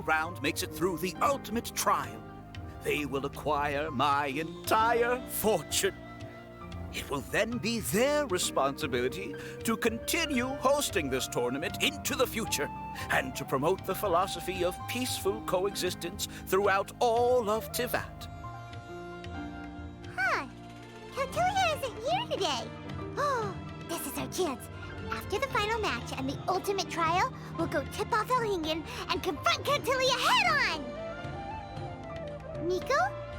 round makes it through the ultimate trial, they will acquire my entire fortune. It will then be their responsibility to continue hosting this tournament into the future and to promote the philosophy of peaceful coexistence throughout all of Tivat. Huh. Cautelia isn't here today. Oh, this is our chance. After the final match and the ultimate trial, we'll go tip off Elhingen and confront Cautelia head-on! Nico?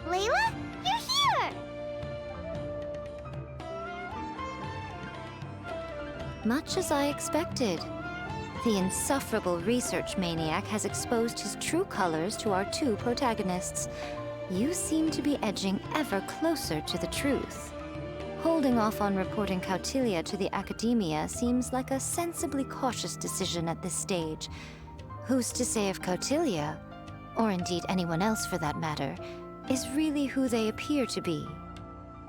Layla? You're here! Much as I expected. The insufferable research maniac has exposed his true colors to our two protagonists. You seem to be edging ever closer to the truth. Holding off on reporting Cautelia to the Academia seems like a sensibly cautious decision at this stage. Who's to say if Cautelia, or indeed anyone else for that matter, is really who they appear to be?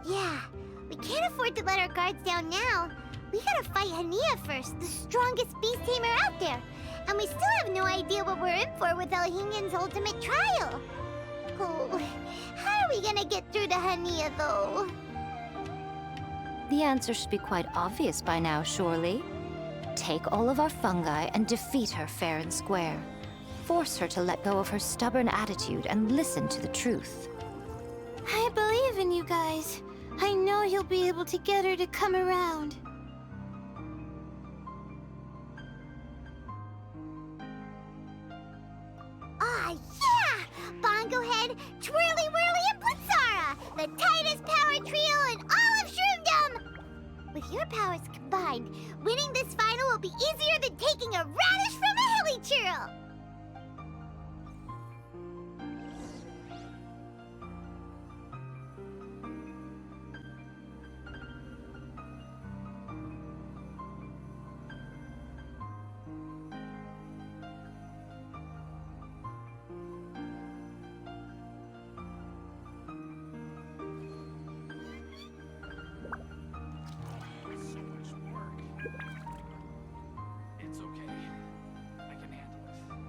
Yeah, we can't afford to let our guards down now. We gotta fight Hania first, the strongest beast tamer out there. And we still have no idea what we're in for with Elhingen's ultimate trial. Oh, how are we gonna get through to Hania, though? The answer should be quite obvious by now, surely. Take all of our fungi and defeat her fair and square. Force her to let go of her stubborn attitude and listen to the truth. I believe in you guys. I know you'll be able to get her to come around. Ah, yeah! Bongo Head, Twirly Whirly, and Blitzara! The tightest power trio in all of Shroomdom! With your powers combined, winning this final will be easier than taking a radish from a hilly churl! So much work. It's okay. I can handle it.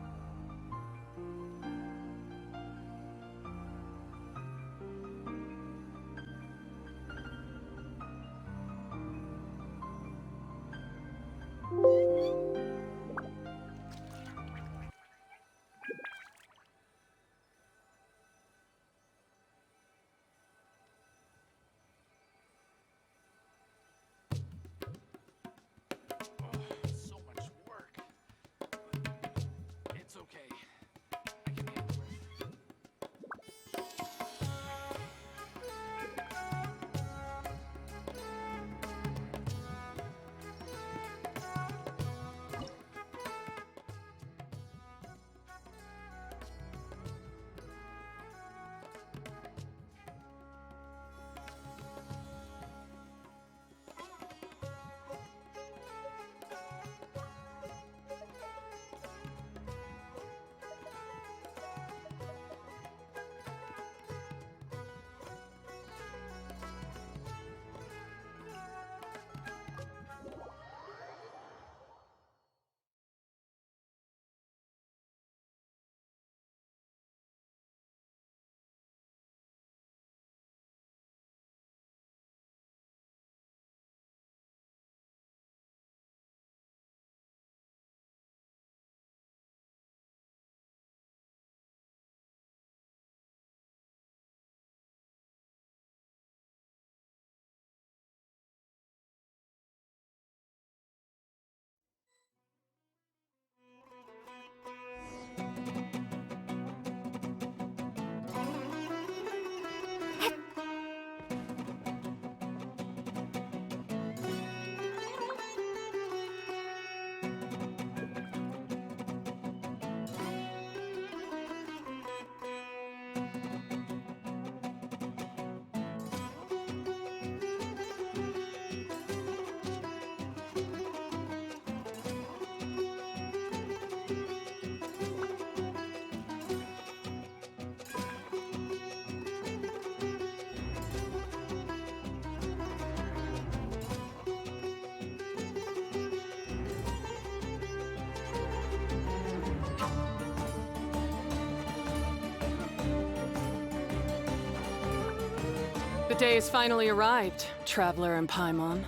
day has finally arrived, Traveler and Paimon.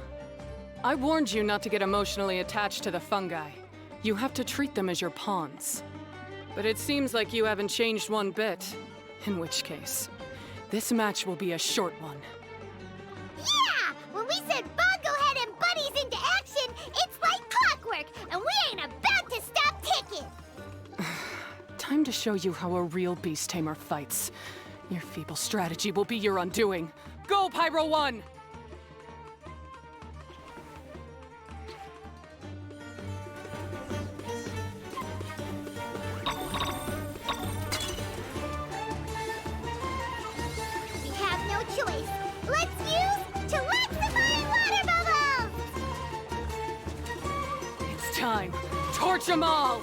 I warned you not to get emotionally attached to the fungi. You have to treat them as your pawns. But it seems like you haven't changed one bit. In which case, this match will be a short one. Yeah! When we send Bongo Head and buddies into action, it's like clockwork, and we ain't about to stop ticking! Time to show you how a real beast tamer fights. Your feeble strategy will be your undoing. Go, Pyro 1! We have no choice. Let's use Telexified Water Bubbles! It's time. Torch them all!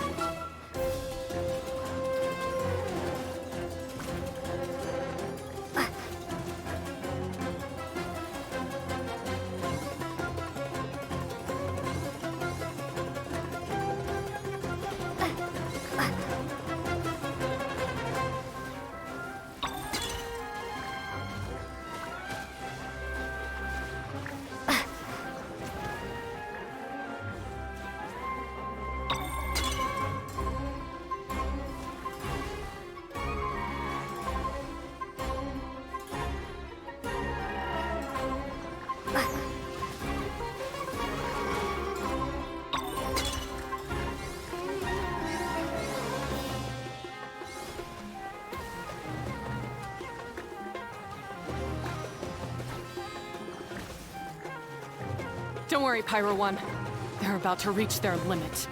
Don't worry, Pyro 1. They're about to reach their limit.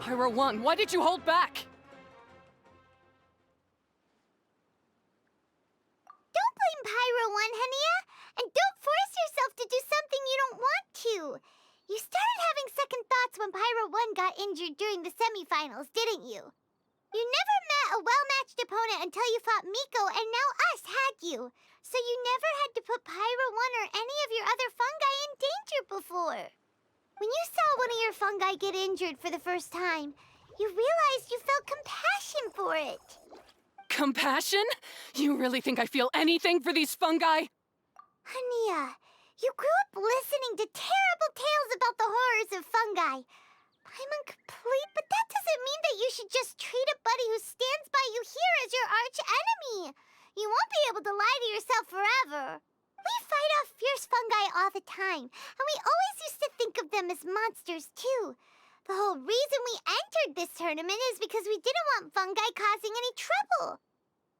Pyro 1, why did you hold back? Don't blame Pyro 1, Hania, and don't force yourself to do something you don't want to. You started having second thoughts when Pyro 1 got injured during the semifinals, didn't you? You never met a well-matched opponent until you fought Miko, and now us had you. So you never had to put Pyro 1 or any of your other fungi in danger before. When you saw one of your fungi get injured for the first time, you realized you felt compassion for it. Compassion? You really think I feel anything for these fungi? Hania, you grew up listening to terrible tales about the horrors of fungi. I'm incomplete, but that doesn't mean that you should just treat a buddy who stands by you here as your arch enemy. You won't be able to lie to yourself forever. We fight off fierce fungi all the time, and we always used to think of them as monsters, too. The whole reason we entered this tournament is because we didn't want fungi causing any trouble.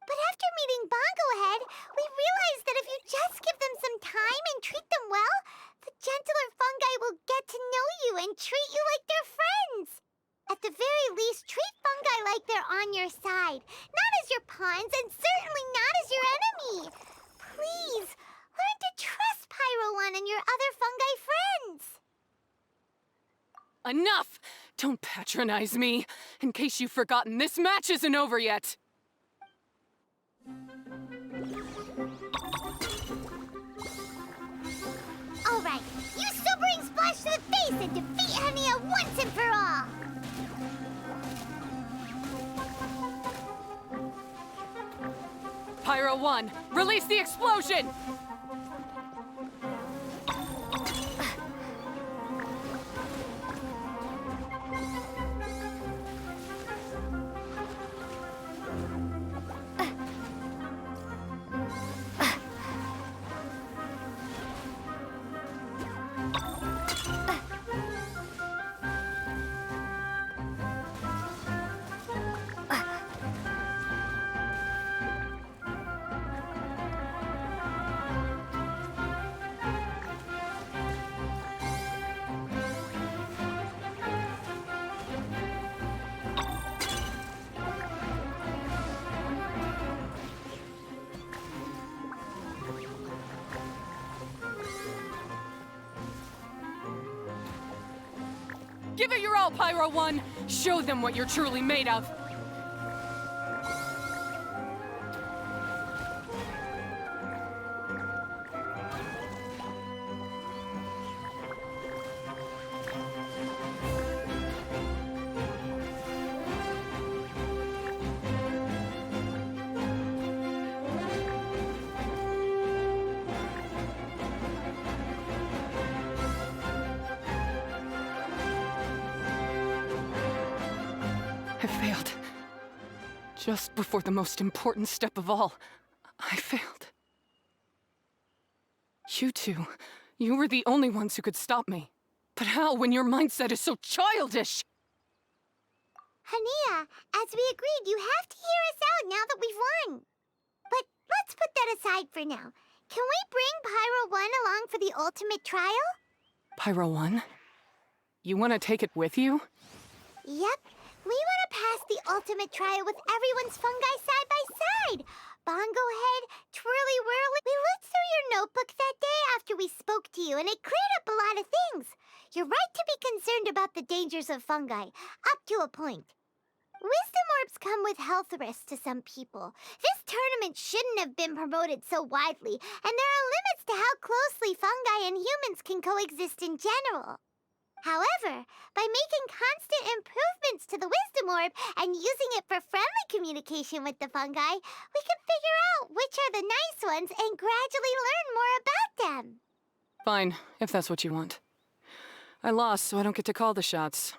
But after meeting Bongo Head, we realized that if you just give them some time and treat them well, the gentler fungi will get to know you and treat you like their friends. At the very least, treat fungi like they're on your side, not as your pawns and certainly not as your enemy. Please, learn to trust Pyro 1 and your other fungi friends. Enough! Don't patronize me. In case you've forgotten, this match isn't over yet. All right, use Sobering Splash to the face and defeat Hania once and for all. Pyro 1, release the explosion! Give it your all, Pyro 1! Show them what you're truly made of! I failed. Just before the most important step of all, I failed. You two, you were the only ones who could stop me. But how when your mindset is so childish? Hania, as we agreed, you have to hear us out now that we've won. But let's put that aside for now. Can we bring Pyro 1 along for the ultimate trial? Pyro 1? You want to take it with you? Yep. We want to pass the ultimate trial with everyone's fungi side by side. Bongo Head, Twirly Whirly. We looked through your notebook that day after we spoke to you, and it cleared up a lot of things. You're right to be concerned about the dangers of fungi, up to a point. Wisdom orbs come with health risks to some people. This tournament shouldn't have been promoted so widely, and there are limits to how closely fungi and humans can coexist in general. However, by making constant improvements to the Wisdom Orb and using it for friendly communication with the fungi, we can figure out which are the nice ones and gradually learn more about them. Fine, if that's what you want. I lost, so I don't get to call the shots.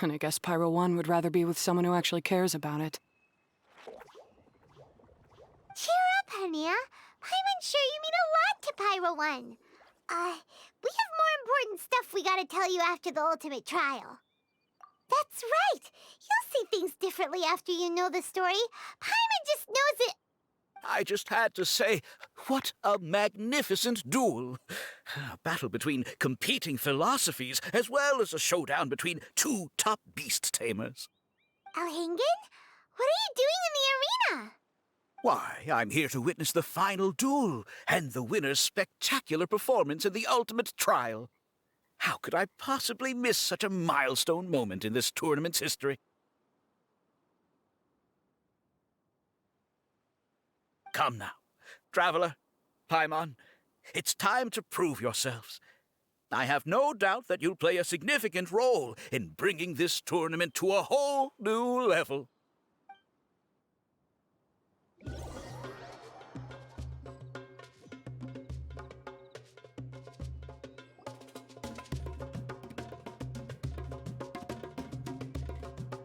And I guess Pyro 1 would rather be with someone who actually cares about it. Cheer up, Hania. I'm sure you mean a lot to Pyro 1. We have more important stuff we gotta tell you after the ultimate trial. That's right! You'll see things differently after you know the story. Paimon just knows it. I just had to say, what a magnificent duel. A battle between competing philosophies, as well as a showdown between two top beast tamers. Elhingen? What are you doing in the arena? Why, I'm here to witness the final duel and the winner's spectacular performance in the ultimate trial. How could I possibly miss such a milestone moment in this tournament's history? Come now, Traveler, Paimon, it's time to prove yourselves. I have no doubt that you'll play a significant role in bringing this tournament to a whole new level.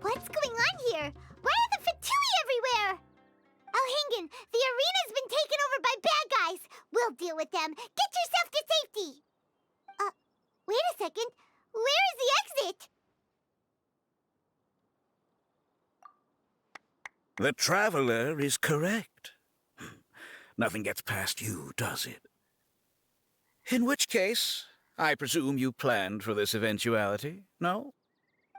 What's going on here? Why are the Fatui everywhere? Elhingen, the arena's been taken over by bad guys. We'll deal with them. Get yourself to safety. Wait a second. Where is the exit? The Traveler is correct. Nothing gets past you, does it? In which case, I presume you planned for this eventuality, no?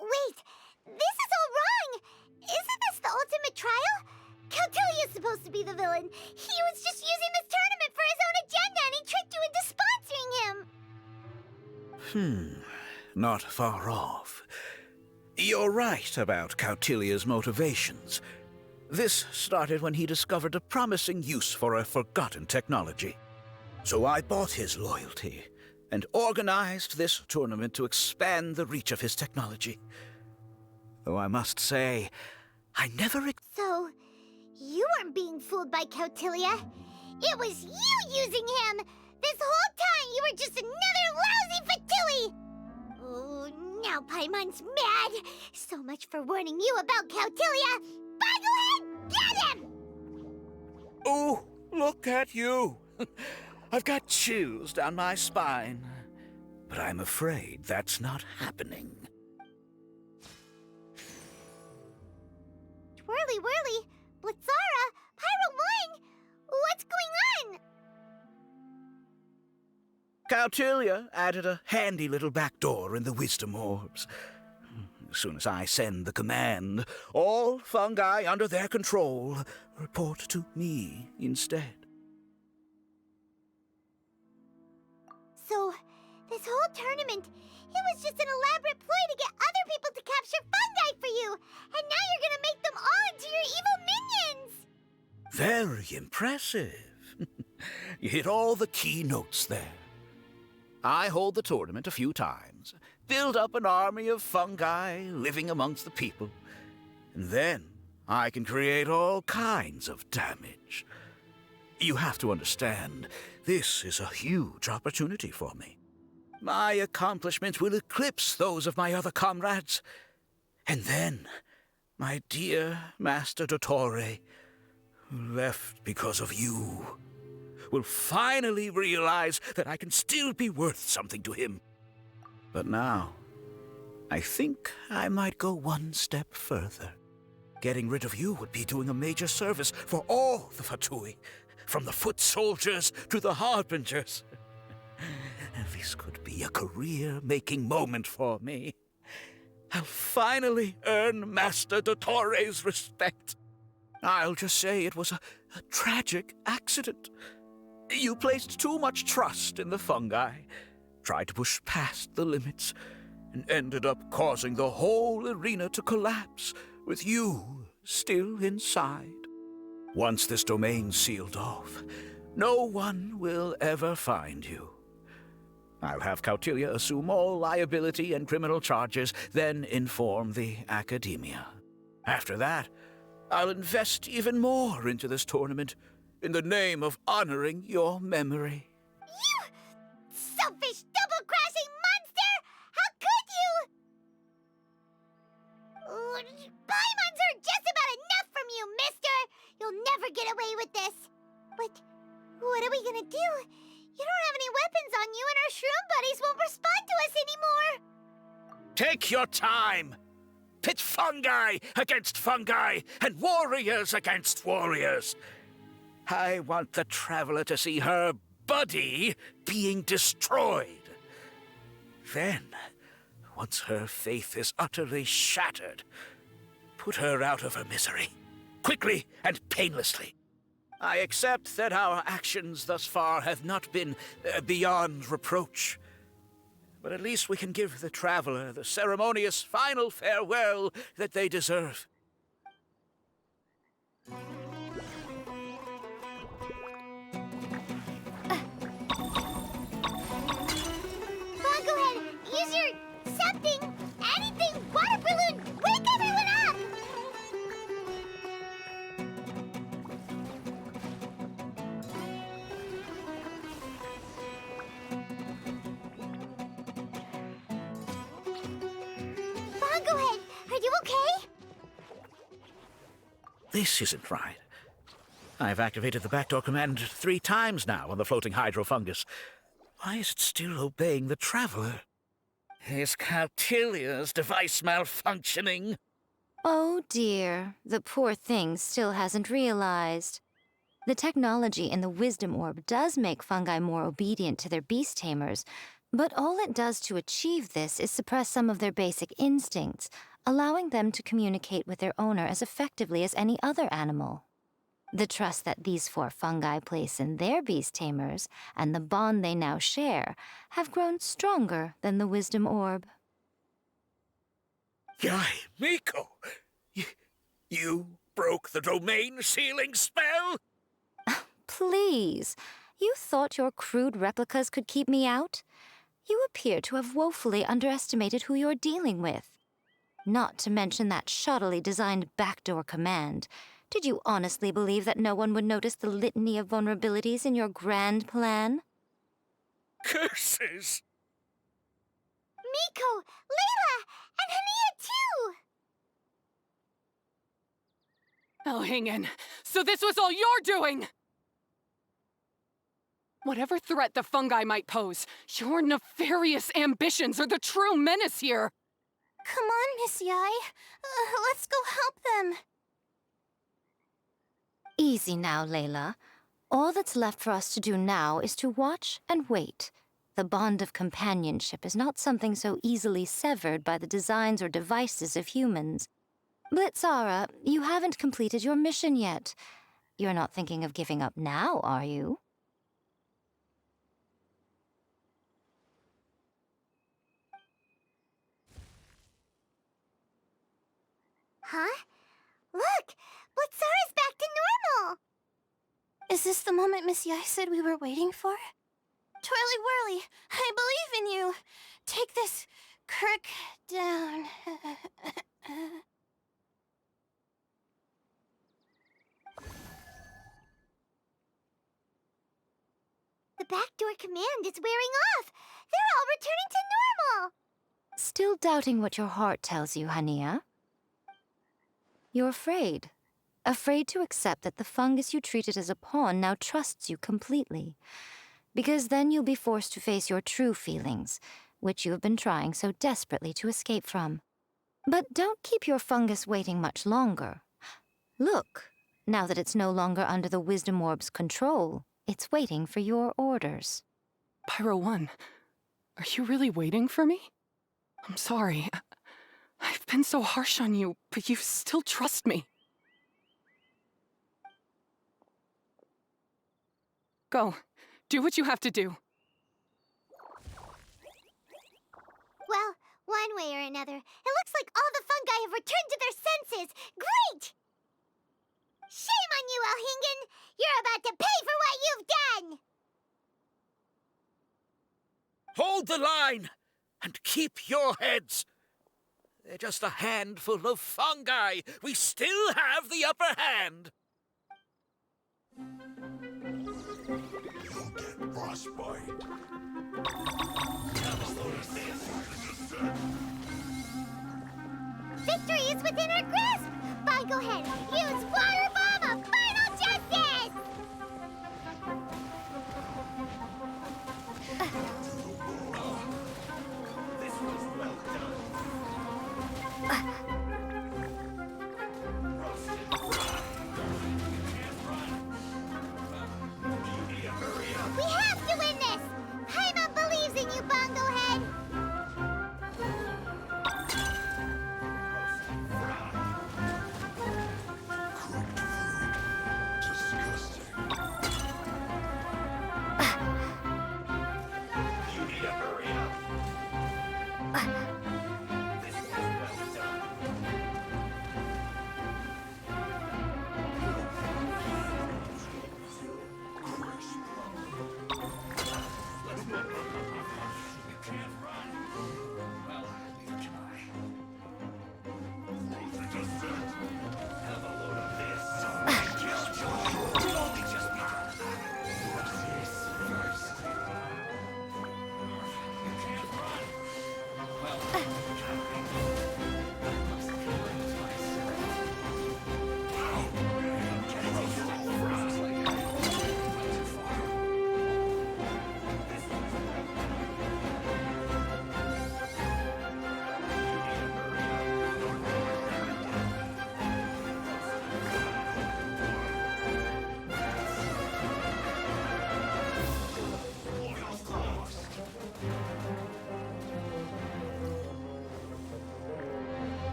Wait, this is all wrong. Isn't this the ultimate trial? Cautilia's supposed to be the villain. He was just using this tournament for his own agenda, and he tricked you into sponsoring him. Not far off. You're right about Cautilia's motivations. This started when he discovered a promising use for a forgotten technology. So I bought his loyalty and organized this tournament to expand the reach of his technology. Though I must say, I never... So, you weren't being fooled by Cautilia. It was you using him! This whole time you were just another lousy Fatui! Oh, now Paimon's mad! So much for warning you about Cautilia! Boglehead, get him! Oh, look at you! I've got chills down my spine. But I'm afraid that's not happening. Twirly Whirly, Blitzara, Pyro 1! What's going on? Cautilia added a handy little back door in the Wisdom Orbs. As soon as I send the command, all fungi under their control report to me instead. So, this whole tournament, It was just an elaborate ploy to get other people to capture fungi for you. And now you're gonna make them all into your evil minions! Very impressive. You hit all the key notes there. I hold the tournament a few times, build up an army of fungi living amongst the people, and then I can create all kinds of damage. You have to understand, this is a huge opportunity for me. My accomplishments will eclipse those of my other comrades. And then, my dear Master Dottore, who left because of you, will finally realize that I can still be worth something to him. But now, I think I might go one step further. Getting rid of you would be doing a major service for all the Fatui, from the foot soldiers to the harbingers. This could be a career-making moment for me. I'll finally earn Master Dottore's respect. I'll just say it was a tragic accident. You placed too much trust in the fungi, tried to push past the limits, and ended up causing the whole arena to collapse, with you still inside. Once this domain's sealed off, no one will ever find you. I'll have Cautilia assume all liability and criminal charges, then inform the Academia. After that, I'll invest even more into this tournament, in the name of honoring your memory. You selfish, double-crashing monster! How could you? Paimons are just about enough from you, mister! You'll never get away with this. But what are we gonna do? You don't have any weapons on you, and our shroom buddies won't respond to us anymore! Take your time! Pit fungi against fungi, and warriors against warriors. I want the Traveler to see her buddy being destroyed. Then, once her faith is utterly shattered, put her out of her misery, quickly and painlessly. I accept that our actions thus far have not been beyond reproach. But at least we can give the Traveler the ceremonious final farewell that they deserve. Go ahead, use your something, anything, water balloon! Wake everyone up! Bongohead, are you okay? This isn't right. I've activated the backdoor command 3 times now on the floating hydrofungus. Why is it still obeying the Traveler? Is Cautilia's device malfunctioning? Oh dear, the poor thing still hasn't realized. The technology in the Wisdom Orb does make fungi more obedient to their beast tamers, but all it does to achieve this is suppress some of their basic instincts, allowing them to communicate with their owner as effectively as any other animal. The trust that these 4 fungi place in their beast tamers and the bond they now share have grown stronger than the Wisdom Orb. Yai, Miko! You broke the domain sealing spell? Please, you thought your crude replicas could keep me out? You appear to have woefully underestimated who you're dealing with. Not to mention that shoddily designed backdoor command. Did you honestly believe that no one would notice the litany of vulnerabilities in your grand plan? Curses! Miko, Layla, and Hania too! Oh, hang in. So this was all you're doing! Whatever threat the fungi might pose, your nefarious ambitions are the true menace here! Come on, Miss Yai. Let's go help them. Easy now, Layla. All that's left for us to do now is to watch and wait. The bond of companionship is not something so easily severed by the designs or devices of humans. Blitzara, you haven't completed your mission yet. You're not thinking of giving up now, are you? Huh? Look! Blitzara's back to normal! Is this the moment Miss Yai said we were waiting for? Twirly Whirly, I believe in you! Take this crook down. The backdoor command is wearing off! They're all returning to normal! Still doubting what your heart tells you, Hania? You're afraid. Afraid to accept that the fungus you treated as a pawn now trusts you completely. Because then you'll be forced to face your true feelings, which you have been trying so desperately to escape from. But don't keep your fungus waiting much longer. Look, now that it's no longer under the Wisdom Orb's control, it's waiting for your orders. Pyro 1, are you really waiting for me? I'm sorry. I've been so harsh on you, but you still trust me. Go. Do what you have to do. Well, one way or another, it looks like all the fungi have returned to their senses! Great! Shame on you, Elhingen! You're about to pay for what you've done! Hold the line and keep your heads. They're just a handful of fungi. We still have the upper hand. You'll get frostbite. Victory is within our grasp! Fine, go ahead. Use Water Bomb of Final Justice! We have to win this! Paimon believes in you, Bunglehead! Disgusting. You need to hurry up. This is well done. You can't run. Well, you try. Just have a load of this. You'll only just begun. This first. You can't run. Well,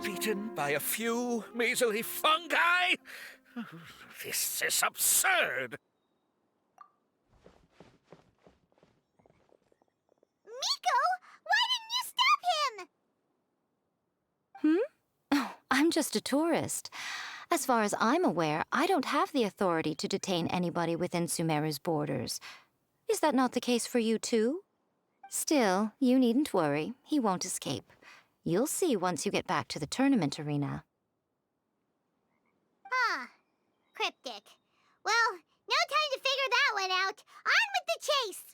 Beaten by a few measly fungi? This is absurd. Miko! Why didn't you stop him? Oh, I'm just a tourist. As far as I'm aware, I don't have the authority to detain anybody within Sumeru's borders. Is that not the case for you, too? Still, you needn't worry. He won't escape. You'll see once you get back to the tournament arena. Huh. Cryptic. Well, no time to figure that one out. On with the chase!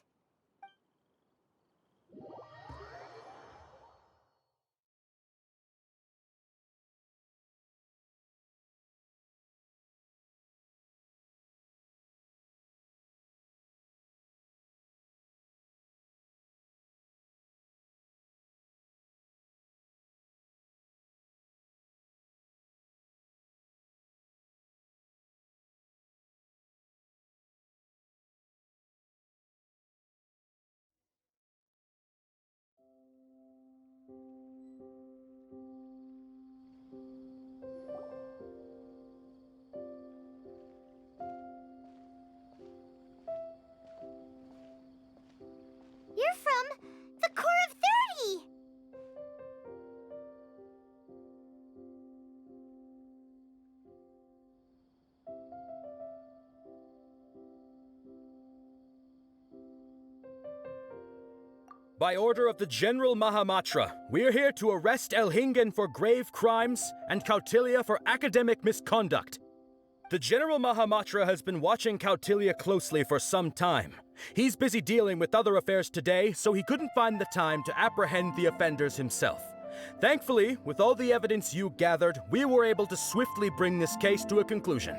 By order of the General Mahamatra, we're here to arrest Elhingen for grave crimes and Kautilya for academic misconduct. The General Mahamatra has been watching Kautilya closely for some time. He's busy dealing with other affairs today, so he couldn't find the time to apprehend the offenders himself. Thankfully, with all the evidence you gathered, we were able to swiftly bring this case to a conclusion.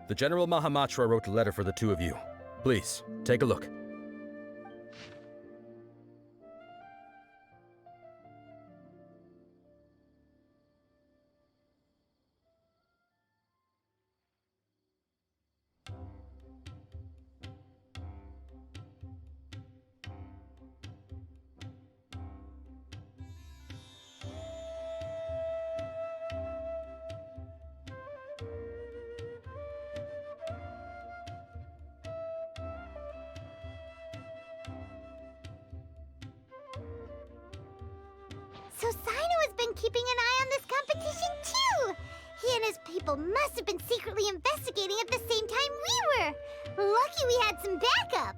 The General Mahamatra wrote a letter for the two of you. Please, take a look. So Sino has been keeping an eye on this competition too! He and his people must have been secretly investigating at the same time we were! Lucky we had some backup!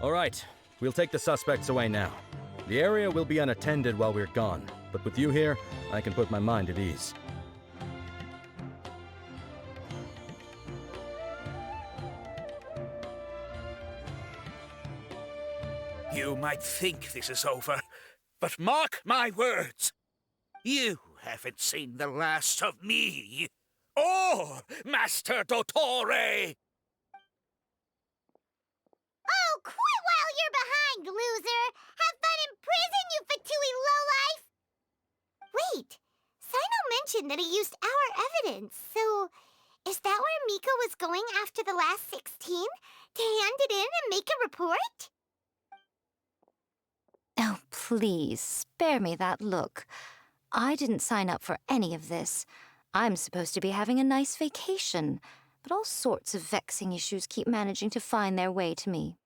Alright, we'll take the suspects away now. The area will be unattended while we're gone, but with you here, I can put my mind at ease. You might think this is over, but mark my words. You haven't seen the last of me, or Master Dottore! Oh, quit while you're behind, loser! Have fun in prison, you fatui lowlife! Wait, Sino mentioned that he used our evidence, so is that where Miko was going after the last 16? To hand it in and make a report? Oh, please, spare me that look. I didn't sign up for any of this. I'm supposed to be having a nice vacation, but all sorts of vexing issues keep managing to find their way to me.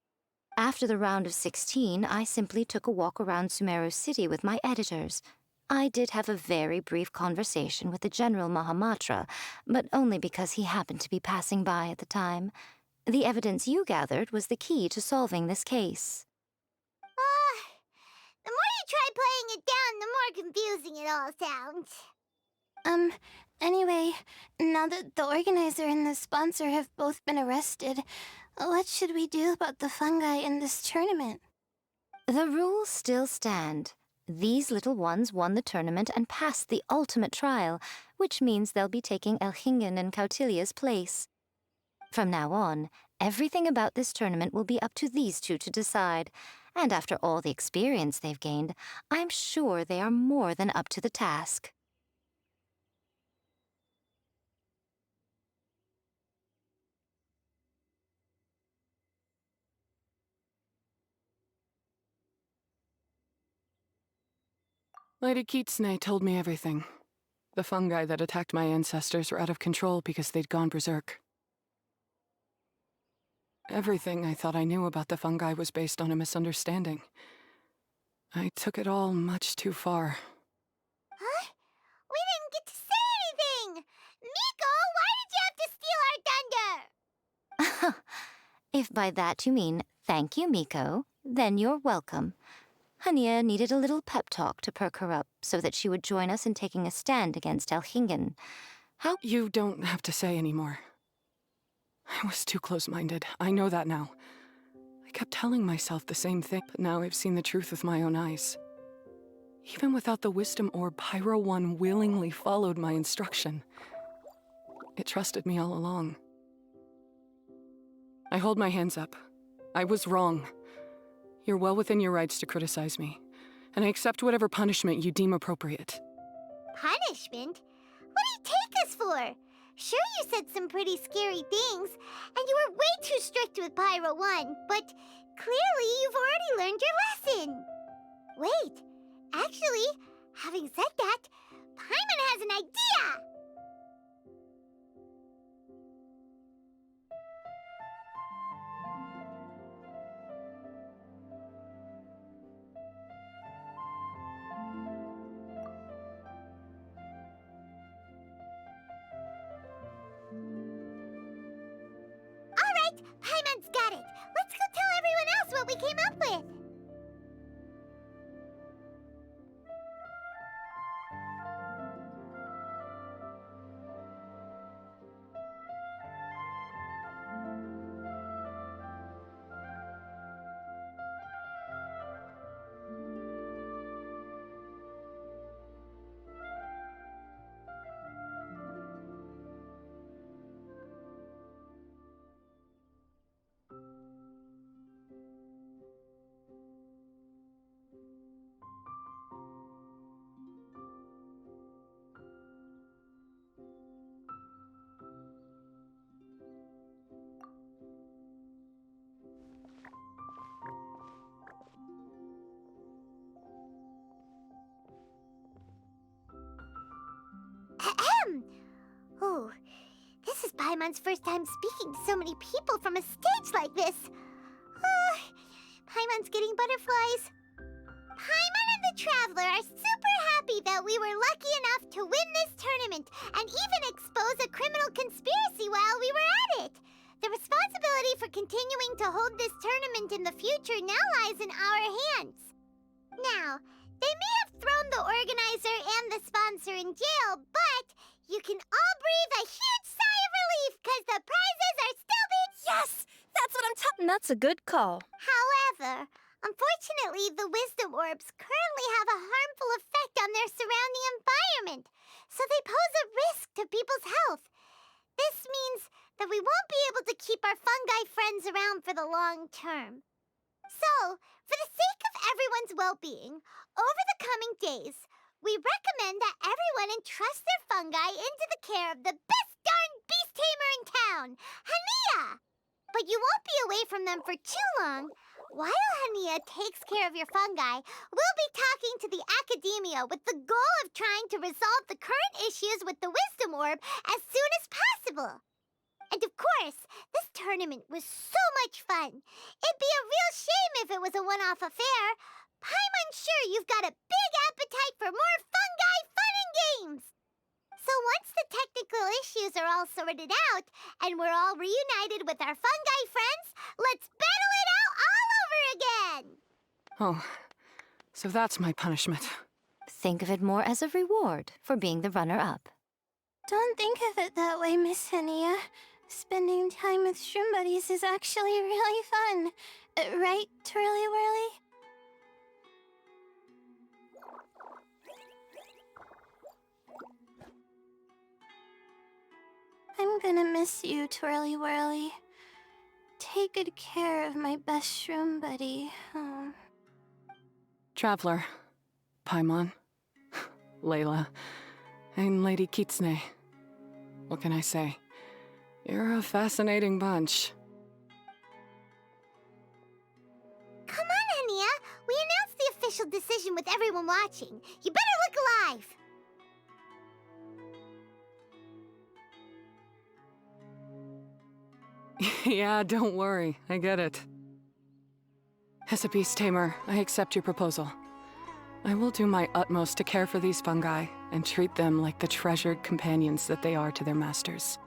After the round of 16, I simply took a walk around Sumeru City with my editors. I did have a very brief conversation with the General Mahamatra, but only because he happened to be passing by at the time. The evidence you gathered was the key to solving this case. The more you try playing it down, the more confusing it all sounds. Anyway, now that the organizer and the sponsor have both been arrested, what should we do about the fungi in this tournament? The rules still stand. These little ones won the tournament and passed the ultimate trial, which means they'll be taking Elhingen and Kautilya's place. From now on, everything about this tournament will be up to these two to decide, and after all the experience they've gained, I'm sure they are more than up to the task. Lady Kitsune told me everything. The fungi that attacked my ancestors were out of control because they'd gone berserk. Everything I thought I knew about the fungi was based on a misunderstanding. I took it all much too far. Huh? We didn't get to say anything! Miko, why did you have to steal our thunder? If by that you mean thank you, Miko, then you're welcome. Hania needed a little pep talk to perk her up so that she would join us in taking a stand against Elhingen. How— You don't have to say anymore. I was too close-minded. I know that now. I kept telling myself the same thing, but now I've seen the truth with my own eyes. Even without the wisdom orb, Pyro One willingly followed my instruction. It trusted me all along. I hold my hands up. I was wrong. You're well within your rights to criticize me, and I accept whatever punishment you deem appropriate. Punishment? What do you take us for? Sure, you said some pretty scary things, and you were way too strict with Pyro One, but clearly you've already learned your lesson. Wait, actually, having said that, Paimon has an idea! we came up with. Ahem. Oh, this is Paimon's first time speaking to so many people from a stage like this. Paimon's getting butterflies. Paimon and the Traveler are super happy that we were lucky enough to win this tournament and even expose a criminal conspiracy while we were at it. The responsibility for continuing to hold this tournament in the future now lies in our hands. Now, they may have thrown the organizer and the sponsor in jail, but you can all breathe a huge sigh of relief because the prizes are still being... Yes! That's what I'm talking. That's a good call. However, unfortunately, the wisdom orbs currently have a harmful effect on their surrounding environment, so they pose a risk to people's health. This means that we won't be able to keep our fungi friends around for the long term. So, for the sake of everyone's well-being, over the coming days, we recommend that everyone entrust their fungi into the care of the best darn beast tamer in town, Hania! But you won't be away from them for too long. While Hania takes care of your fungi, we'll be talking to the academia with the goal of trying to resolve the current issues with the wisdom orb as soon as possible. And of course, this tournament was so much fun. It'd be a real shame if it was a one-off affair. Paimon's sure you've got a big appetite for more fungi fun and games. So once the technical issues are all sorted out, and we're all reunited with our fungi friends, let's battle it out all over again! Oh, so that's my punishment. Think of it more as a reward for being the runner-up. Don't think of it that way, Miss Hania. Spending time with shroom buddies is actually really fun. Right, Twirly Whirly? I'm gonna miss you, Twirly Whirly. Take good care of my best shroom buddy. Oh. Traveler, Paimon, Layla, and Lady Kitsune. What can I say? You're a fascinating bunch. Come on, Hania! We announced the official decision with everyone watching. You better look alive! Yeah, don't worry. I get it. As a beast tamer, I accept your proposal. I will do my utmost to care for these fungi and treat them like the treasured companions that they are to their masters.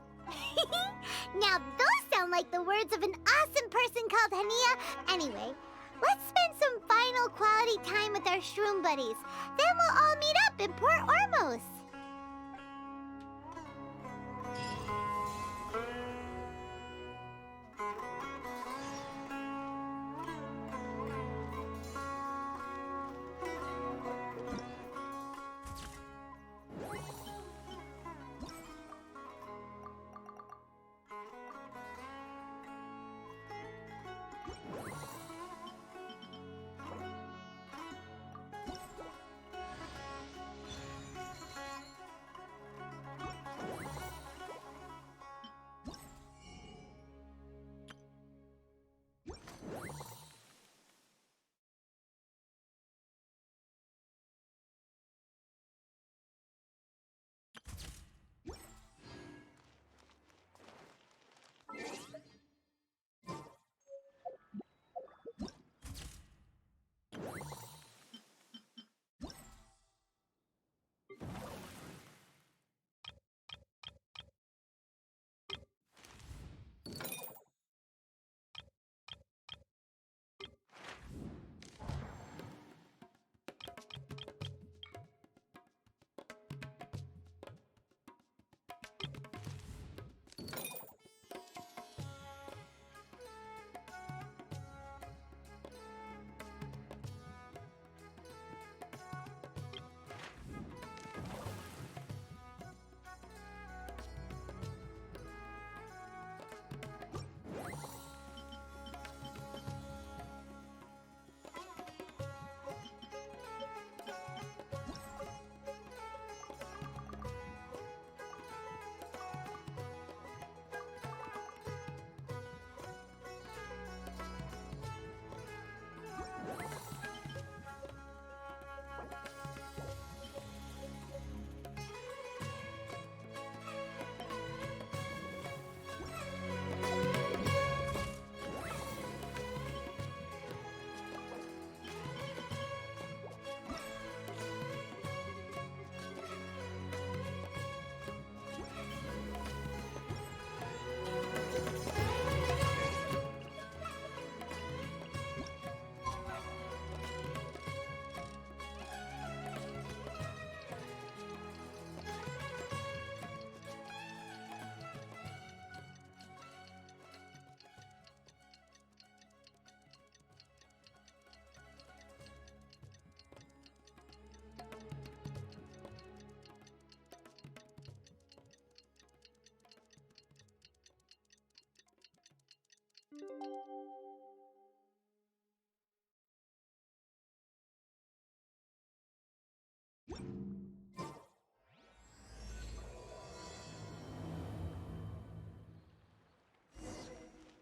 Now those sound like the words of an awesome person called Hania. Anyway, let's spend some final quality time with our shroom buddies. Then we'll all meet up in Port Ormos.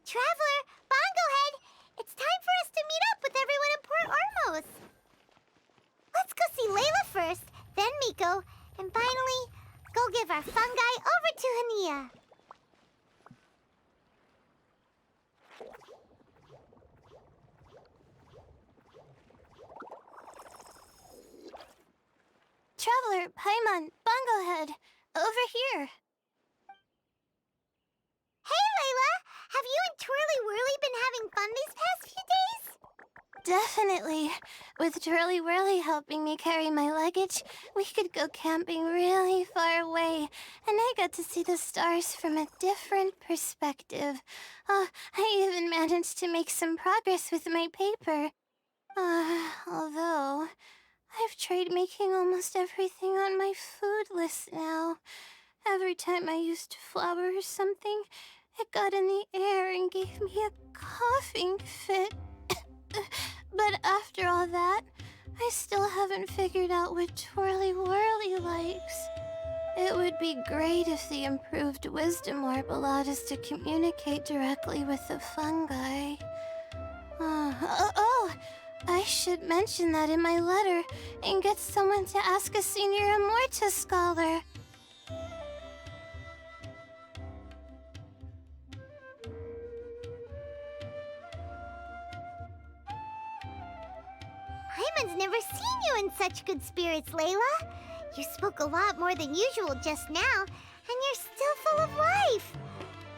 Traveler, Bongohead, it's time for us to meet up with everyone in Port Ormos. Let's go see Layla first, then Miko, and finally, go give our fungi over to Hania. Traveler, Paimon, Bongohead, over here. Hey, Layla! Have you and Twirly Whirly been having fun these past few days? Definitely. With Twirly Whirly helping me carry my luggage, we could go camping really far away, and I got to see the stars from a different perspective. Oh, I even managed to make some progress with my paper. Although, I've tried making almost everything on my food list now. Every time I used flour or something, it got in the air and gave me a coughing fit. But after all that, I still haven't figured out what Twirly Whirly likes. It would be great if the improved wisdom orb allowed us to communicate directly with the fungi. I should mention that in my letter and get someone to ask a senior Amorta scholar. Paimon's never seen you in such good spirits, Layla. You spoke a lot more than usual just now, and you're still full of life.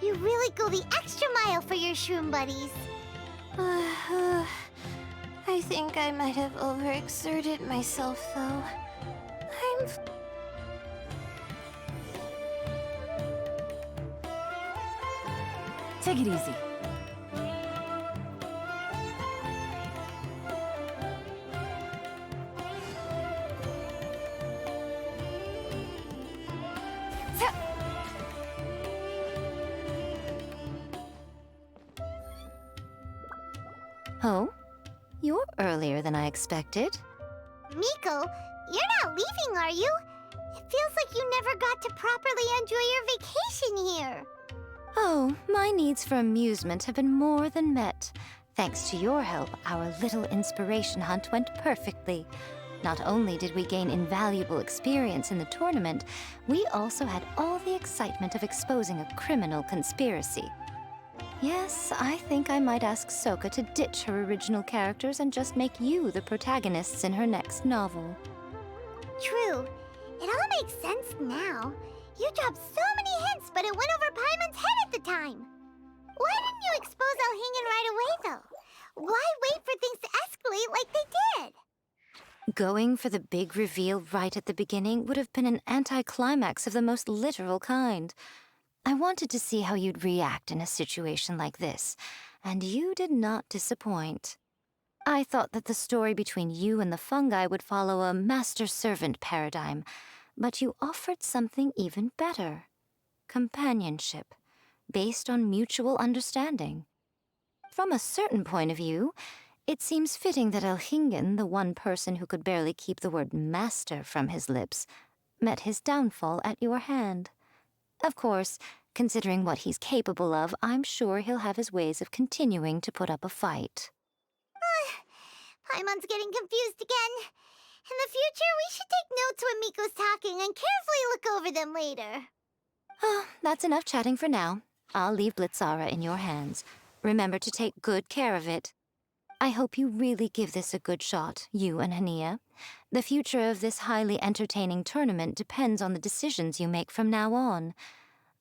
You really go the extra mile for your shroom buddies. I think I might have overexerted myself, though. Take it easy. Oh? You're earlier than I expected. Miko, you're not leaving, are you? It feels like you never got to properly enjoy your vacation here. Oh, my needs for amusement have been more than met. Thanks to your help, our little inspiration hunt went perfectly. Not only did we gain invaluable experience in the tournament, we also had all the excitement of exposing a criminal conspiracy. Yes, I think I might ask Sokka to ditch her original characters and just make you the protagonists in her next novel. True. It all makes sense now. You dropped so many hints, but it went over Paimon's head at the time. Why didn't you expose Alhingen right away, though? Why wait for things to escalate like they did? Going for the big reveal right at the beginning would have been an anticlimax of the most literal kind. I wanted to see how you'd react in a situation like this, and you did not disappoint. I thought that the story between you and the fungi would follow a master-servant paradigm, but you offered something even better. Companionship, based on mutual understanding. From a certain point of view, it seems fitting that Alhingen, the one person who could barely keep the word master from his lips, met his downfall at your hand. Of course, considering what he's capable of, I'm sure he'll have his ways of continuing to put up a fight. Paimon's getting confused again. In the future, we should take notes when Miko's talking and carefully look over them later. Oh, that's enough chatting for now. I'll leave Blitzara in your hands. Remember to take good care of it. I hope you really give this a good shot, you and Hania. The future of this highly entertaining tournament depends on the decisions you make from now on.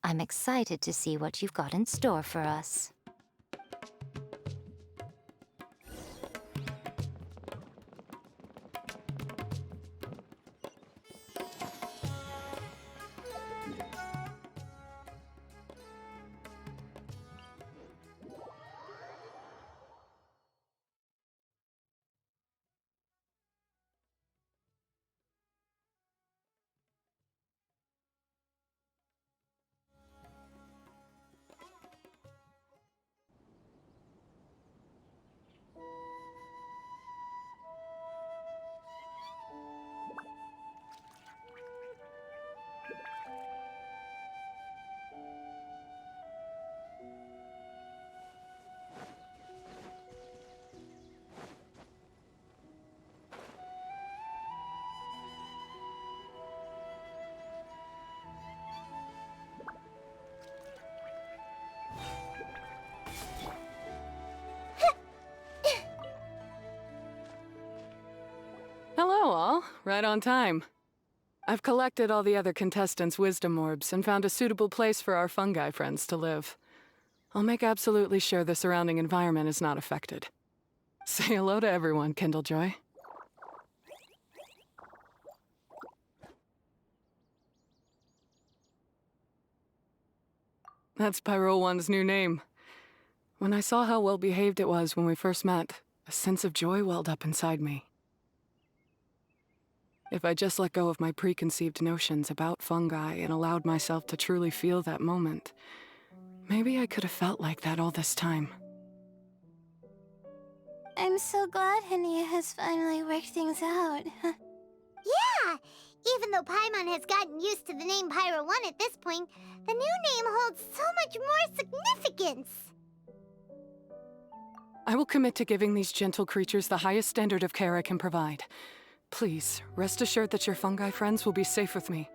I'm excited to see what you've got in store for us. right on time. I've collected all the other contestants' wisdom orbs and found a suitable place for our fungi friends to live. I'll make absolutely sure the surrounding environment is not affected. Say hello to everyone, Kindlejoy. That's Pyro 1's new name. When I saw how well behaved it was when we first met, a sense of joy welled up inside me. If I just let go of my preconceived notions about fungi and allowed myself to truly feel that moment, maybe I could have felt like that all this time. I'm so glad Hania has finally worked things out. Yeah! Even though Paimon has gotten used to the name Pyro 1 at this point, the new name holds so much more significance! I will commit to giving these gentle creatures the highest standard of care I can provide. Please, rest assured that your fungi friends will be safe with me.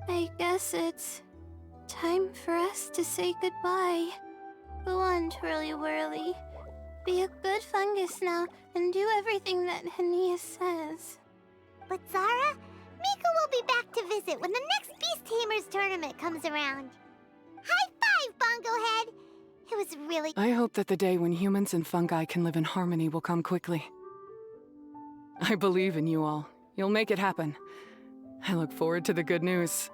I guess it's time for us to say goodbye. Go on, Twirly Whirly. Be a good fungus now and do everything that Hania says. But Zara, Mika will be back to visit when the next Beast Tamers tournament comes around. High five, Bongo Head! It was really... I hope that the day when humans and fungi can live in harmony will come quickly. I believe in you all. You'll make it happen. I look forward to the good news.